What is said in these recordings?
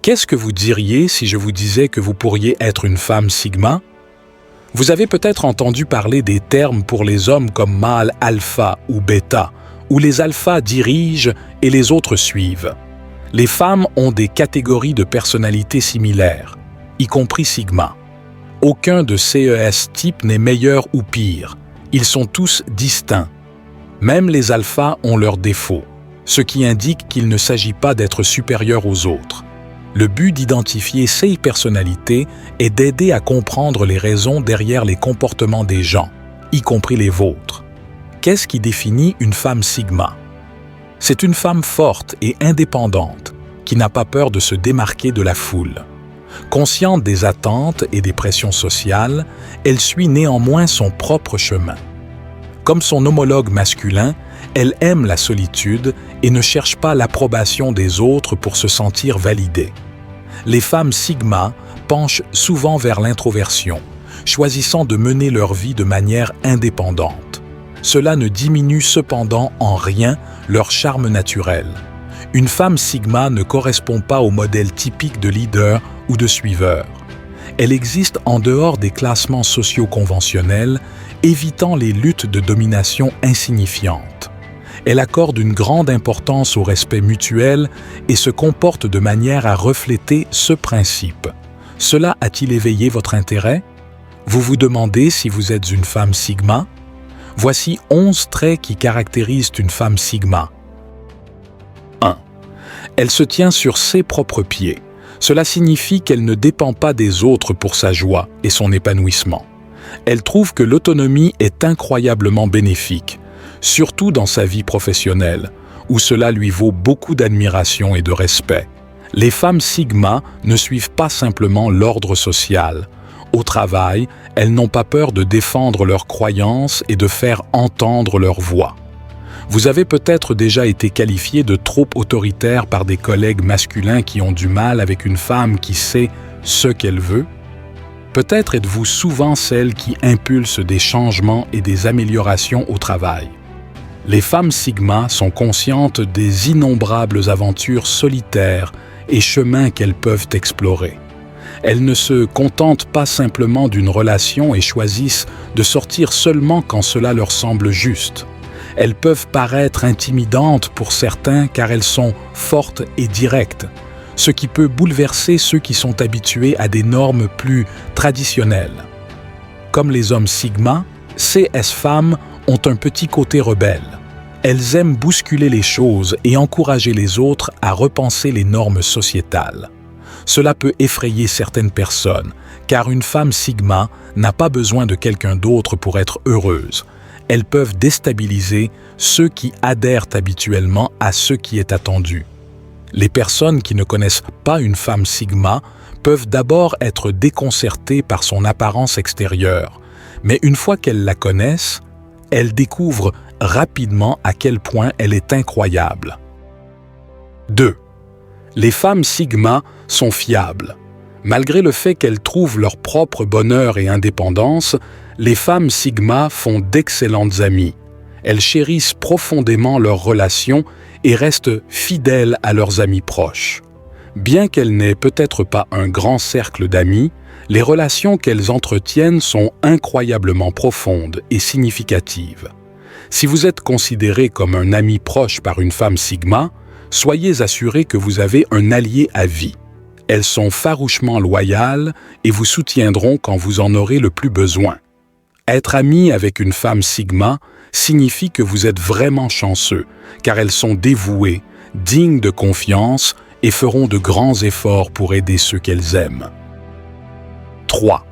Qu'est-ce que vous diriez si je vous disais que vous pourriez être une femme sigma? Vous avez peut-être entendu parler des termes pour les hommes comme mâle alpha ou bêta, où les alphas dirigent et les autres suivent. Les femmes ont des catégories de personnalité similaires, y compris sigma. Aucun de ces types n'est meilleur ou pire. Ils sont tous distincts. Même les alphas ont leurs défauts, ce qui indique qu'il ne s'agit pas d'être supérieur aux autres. Le but d'identifier ces personnalités est d'aider à comprendre les raisons derrière les comportements des gens, y compris les vôtres. Qu'est-ce qui définit une femme sigma? C'est une femme forte et indépendante, qui n'a pas peur de se démarquer de la foule. Consciente des attentes et des pressions sociales, elle suit néanmoins son propre chemin. Comme son homologue masculin, elle aime la solitude et ne cherche pas l'approbation des autres pour se sentir validée. Les femmes sigma penchent souvent vers l'introversion, choisissant de mener leur vie de manière indépendante. Cela ne diminue cependant en rien leur charme naturel. Une femme sigma ne correspond pas au modèle typique de leader ou de suiveur. Elle existe en dehors des classements sociaux conventionnels, évitant les luttes de domination insignifiantes. Elle accorde une grande importance au respect mutuel et se comporte de manière à refléter ce principe. Cela a-t-il éveillé votre intérêt? Vous vous demandez si vous êtes une femme sigma? Voici 11 traits qui caractérisent une femme sigma. 1. Elle se tient sur ses propres pieds. Cela signifie qu'elle ne dépend pas des autres pour sa joie et son épanouissement. Elle trouve que l'autonomie est incroyablement bénéfique, surtout dans sa vie professionnelle, où cela lui vaut beaucoup d'admiration et de respect. Les femmes sigma ne suivent pas simplement l'ordre social. Au travail, elles n'ont pas peur de défendre leurs croyances et de faire entendre leur voix. Vous avez peut-être déjà été qualifié de trop autoritaire par des collègues masculins qui ont du mal avec une femme qui sait ce qu'elle veut. Peut-être êtes-vous souvent celle qui impulse des changements et des améliorations au travail. Les femmes sigma sont conscientes des innombrables aventures solitaires et chemins qu'elles peuvent explorer. Elles ne se contentent pas simplement d'une relation et choisissent de sortir seulement quand cela leur semble juste. Elles peuvent paraître intimidantes pour certains car elles sont fortes et directes, ce qui peut bouleverser ceux qui sont habitués à des normes plus traditionnelles. Comme les hommes sigma, ces femmes ont un petit côté rebelle. Elles aiment bousculer les choses et encourager les autres à repenser les normes sociétales. Cela peut effrayer certaines personnes, car une femme sigma n'a pas besoin de quelqu'un d'autre pour être heureuse. Elles peuvent déstabiliser ceux qui adhèrent habituellement à ce qui est attendu. Les personnes qui ne connaissent pas une femme sigma peuvent d'abord être déconcertées par son apparence extérieure, mais une fois qu'elles la connaissent, elles découvrent rapidement à quel point elle est incroyable. 2. Les femmes sigma sont fiables. Malgré le fait qu'elles trouvent leur propre bonheur et indépendance, les femmes sigma font d'excellentes amies. Elles chérissent profondément leurs relations et restent fidèles à leurs amis proches. Bien qu'elles n'aient peut-être pas un grand cercle d'amis, les relations qu'elles entretiennent sont incroyablement profondes et significatives. Si vous êtes considéré comme un ami proche par une femme sigma, soyez assuré que vous avez un allié à vie. Elles sont farouchement loyales et vous soutiendront quand vous en aurez le plus besoin. Être ami avec une femme sigma signifie que vous êtes vraiment chanceux, car elles sont dévouées, dignes de confiance et feront de grands efforts pour aider ceux qu'elles aiment. 3.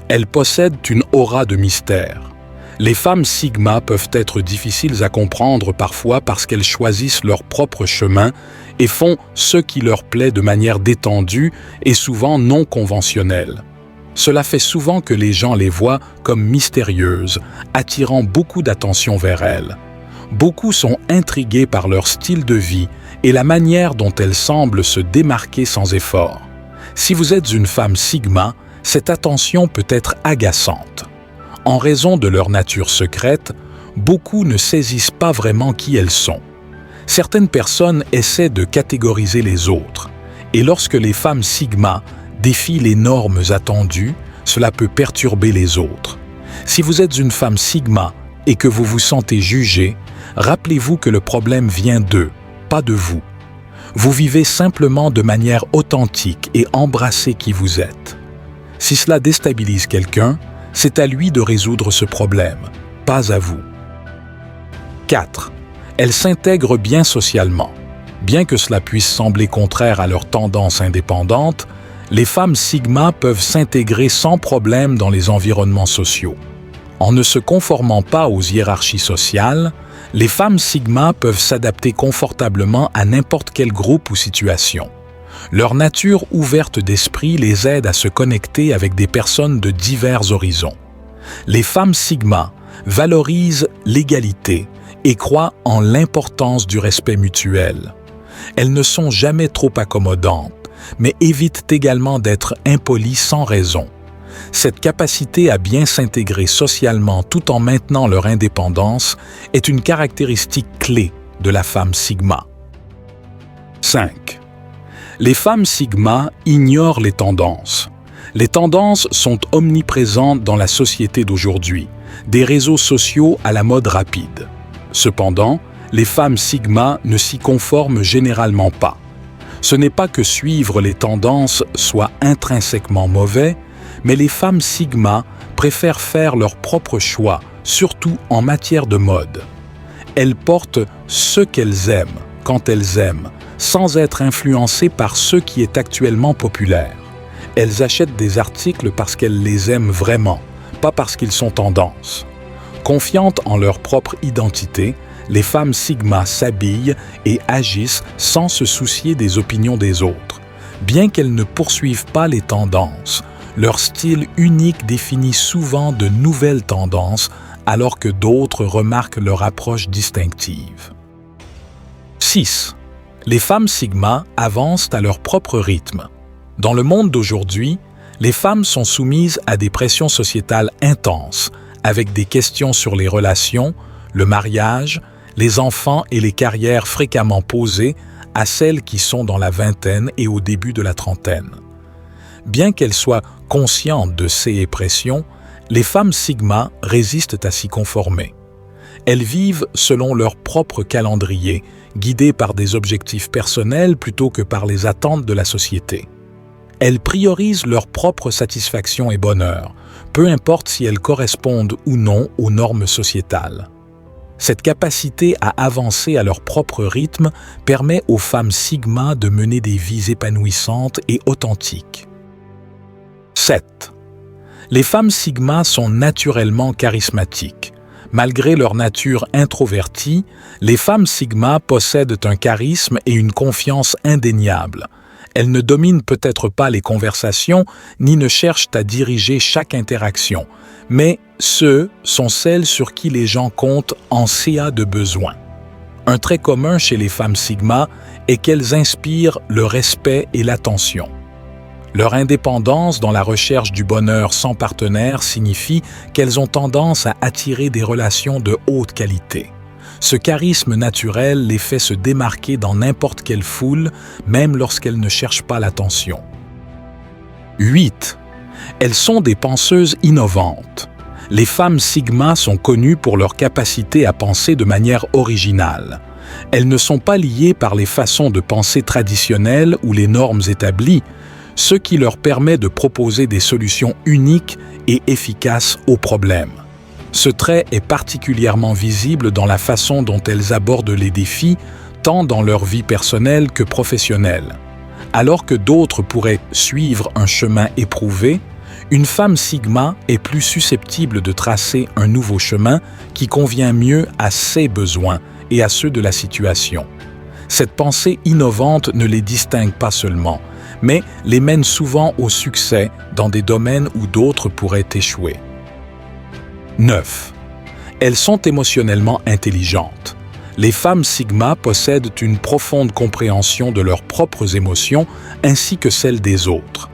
Elles possèdent une aura de mystère. Les femmes sigma peuvent être difficiles à comprendre parfois parce qu'elles choisissent leur propre chemin et font ce qui leur plaît de manière détendue et souvent non conventionnelle. Cela fait souvent que les gens les voient comme mystérieuses, attirant beaucoup d'attention vers elles. Beaucoup sont intrigués par leur style de vie et la manière dont elles semblent se démarquer sans effort. Si vous êtes une femme sigma, cette attention peut être agaçante. En raison de leur nature secrète, beaucoup ne saisissent pas vraiment qui elles sont. Certaines personnes essaient de catégoriser les autres, Et lorsque les femmes sigma défient les normes attendues, cela peut perturber les autres. Si vous êtes une femme sigma et que vous vous sentez jugée, rappelez-vous que le problème vient d'eux, pas de vous. Vous vivez simplement de manière authentique et embrassez qui vous êtes. Si cela déstabilise quelqu'un, c'est à lui de résoudre ce problème, pas à vous. 4. Elles s'intègrent bien socialement. Bien que cela puisse sembler contraire à leur tendance indépendante, les femmes sigma peuvent s'intégrer sans problème dans les environnements sociaux. En ne se conformant pas aux hiérarchies sociales, les femmes sigma peuvent s'adapter confortablement à n'importe quel groupe ou situation. Leur nature ouverte d'esprit les aide à se connecter avec des personnes de divers horizons. Les femmes sigma valorisent l'égalité et croient en l'importance du respect mutuel. Elles ne sont jamais trop accommodantes, mais évitent également d'être impolies sans raison. Cette capacité à bien s'intégrer socialement tout en maintenant leur indépendance est une caractéristique clé de la femme sigma. 5. Les femmes sigma ignorent les tendances. Les tendances sont omniprésentes dans la société d'aujourd'hui, des réseaux sociaux à la mode rapide. Cependant, les femmes sigma ne s'y conforment généralement pas. Ce n'est pas que suivre les tendances soit intrinsèquement mauvais, mais les femmes sigma préfèrent faire leurs propres choix, surtout en matière de mode. Elles portent ce qu'elles aiment, quand elles aiment, sans être influencées par ce qui est actuellement populaire. Elles achètent des articles parce qu'elles les aiment vraiment, pas parce qu'ils sont tendance. Confiantes en leur propre identité, les femmes sigma s'habillent et agissent sans se soucier des opinions des autres. Bien qu'elles ne poursuivent pas les tendances, leur style unique définit souvent de nouvelles tendances alors que d'autres remarquent leur approche distinctive. 6. Les femmes sigma avancent à leur propre rythme. Dans le monde d'aujourd'hui, les femmes sont soumises à des pressions sociétales intenses, avec des questions sur les relations, le mariage, les enfants et les carrières fréquemment posées à celles qui sont dans la vingtaine et au début de la trentaine. Bien qu'elles soient conscientes de ces pressions, les femmes sigma résistent à s'y conformer. Elles vivent selon leur propre calendrier, guidées par des objectifs personnels plutôt que par les attentes de la société. Elles priorisent leur propre satisfaction et bonheur, peu importe si elles correspondent ou non aux normes sociétales. Cette capacité à avancer à leur propre rythme permet aux femmes sigma de mener des vies épanouissantes et authentiques. 7. Les femmes sigma sont naturellement charismatiques. Malgré leur nature introvertie, les femmes sigma possèdent un charisme et une confiance indéniables. Elles ne dominent peut-être pas les conversations ni ne cherchent à diriger chaque interaction, mais ceux sont celles sur qui les gens comptent en cas de besoin. Un trait commun chez les femmes sigma est qu'elles inspirent le respect et l'attention. Leur indépendance dans la recherche du bonheur sans partenaire signifie qu'elles ont tendance à attirer des relations de haute qualité. Ce charisme naturel les fait se démarquer dans n'importe quelle foule, même lorsqu'elles ne cherchent pas l'attention. 8. Elles sont des penseuses innovantes. Les femmes sigma sont connues pour leur capacité à penser de manière originale. Elles ne sont pas liées par les façons de penser traditionnelles ou les normes établies, ce qui leur permet de proposer des solutions uniques et efficaces aux problèmes. Ce trait est particulièrement visible dans la façon dont elles abordent les défis, tant dans leur vie personnelle que professionnelle. Alors que d'autres pourraient suivre un chemin éprouvé, une femme sigma est plus susceptible de tracer un nouveau chemin qui convient mieux à ses besoins et à ceux de la situation. Cette pensée innovante ne les distingue pas seulement, mais les mène souvent au succès dans des domaines où d'autres pourraient échouer. 9. Elles sont émotionnellement intelligentes. Les femmes sigma possèdent une profonde compréhension de leurs propres émotions ainsi que celles des autres.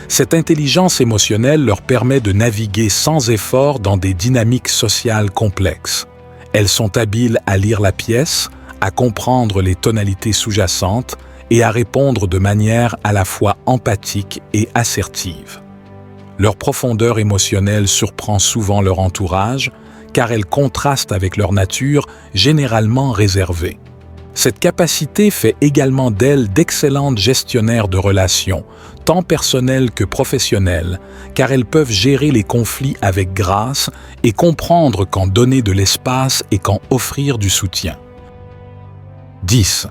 Cette intelligence émotionnelle leur permet de naviguer sans effort dans des dynamiques sociales complexes. Elles sont habiles à lire la pièce, à comprendre les tonalités sous-jacentes et à répondre de manière à la fois empathique et assertive. Leur profondeur émotionnelle surprend souvent leur entourage, car elle contraste avec leur nature généralement réservée. Cette capacité fait également d'elles d'excellentes gestionnaires de relations, tant personnelles que professionnelles, car elles peuvent gérer les conflits avec grâce et comprendre quand donner de l'espace et quand offrir du soutien. 10.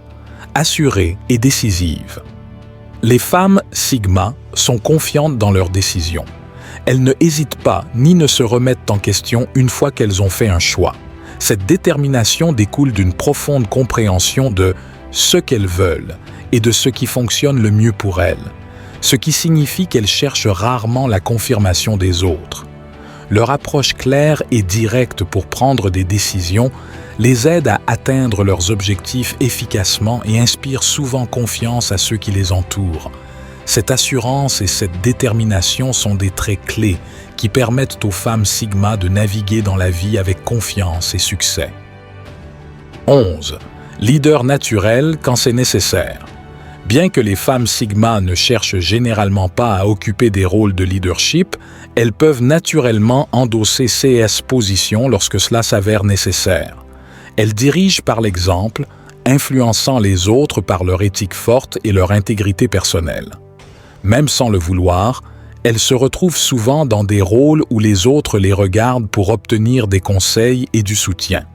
Assurée et décisive. Les femmes Sigma sont confiantes dans leurs décisions. Elles ne hésitent pas ni ne se remettent en question une fois qu'elles ont fait un choix. Cette détermination découle d'une profonde compréhension de ce qu'elles veulent et de ce qui fonctionne le mieux pour elles, ce qui signifie qu'elles cherchent rarement la confirmation des autres. Leur approche claire et directe pour prendre des décisions les aide à atteindre leurs objectifs efficacement et inspire souvent confiance à ceux qui les entourent. Cette assurance et cette détermination sont des traits clés qui permettent aux femmes Sigma de naviguer dans la vie avec confiance et succès. 11. Leader naturel quand c'est nécessaire. Bien que les femmes Sigma ne cherchent généralement pas à occuper des rôles de leadership, elles peuvent naturellement endosser ces positions lorsque cela s'avère nécessaire. Elles dirigent par l'exemple, influençant les autres par leur éthique forte et leur intégrité personnelle. Même sans le vouloir, elles se retrouvent souvent dans des rôles où les autres les regardent pour obtenir des conseils et du soutien.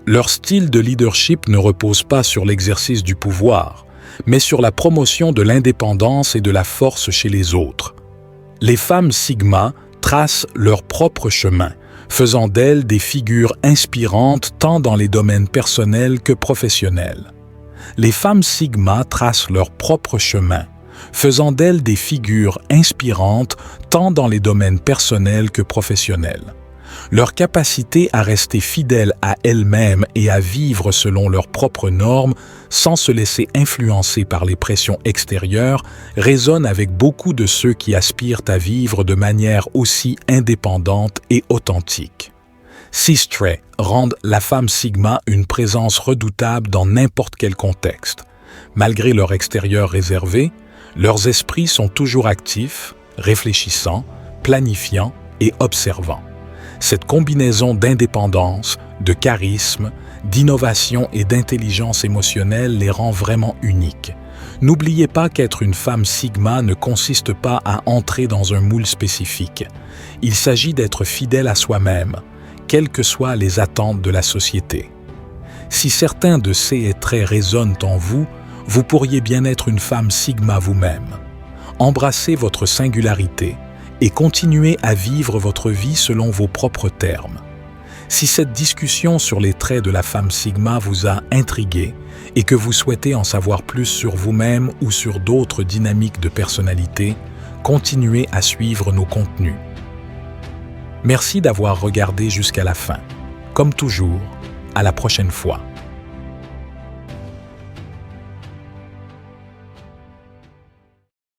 Leur style de leadership ne repose pas sur l'exercice du pouvoir, mais sur la promotion de l'indépendance et de la force chez les autres. Les femmes Sigma tracent leur propre chemin, faisant d'elles des figures inspirantes tant dans les domaines personnels que professionnels. Les femmes Sigma tracent leur propre chemin, faisant d'elles des figures inspirantes tant dans les domaines personnels que professionnels. Leur capacité à rester fidèles à elles-mêmes et à vivre selon leurs propres normes sans se laisser influencer par les pressions extérieures résonne avec beaucoup de ceux qui aspirent à vivre de manière aussi indépendante et authentique. Six traits rendent la femme Sigma une présence redoutable dans n'importe quel contexte. Malgré leur extérieur réservé, leurs esprits sont toujours actifs, réfléchissants, planifiants et observants. Cette combinaison d'indépendance, de charisme, d'innovation et d'intelligence émotionnelle les rend vraiment uniques. N'oubliez pas qu'être une femme Sigma ne consiste pas à entrer dans un moule spécifique. Il s'agit d'être fidèle à soi-même, quelles que soient les attentes de la société. Si certains de ces traits résonnent en vous, vous pourriez bien être une femme Sigma vous-même. Embrassez votre singularité et continuez à vivre votre vie selon vos propres termes. Si cette discussion sur les traits de la femme Sigma vous a intrigué et que vous souhaitez en savoir plus sur vous-même ou sur d'autres dynamiques de personnalité, continuez à suivre nos contenus. Merci d'avoir regardé jusqu'à la fin. Comme toujours, à la prochaine fois.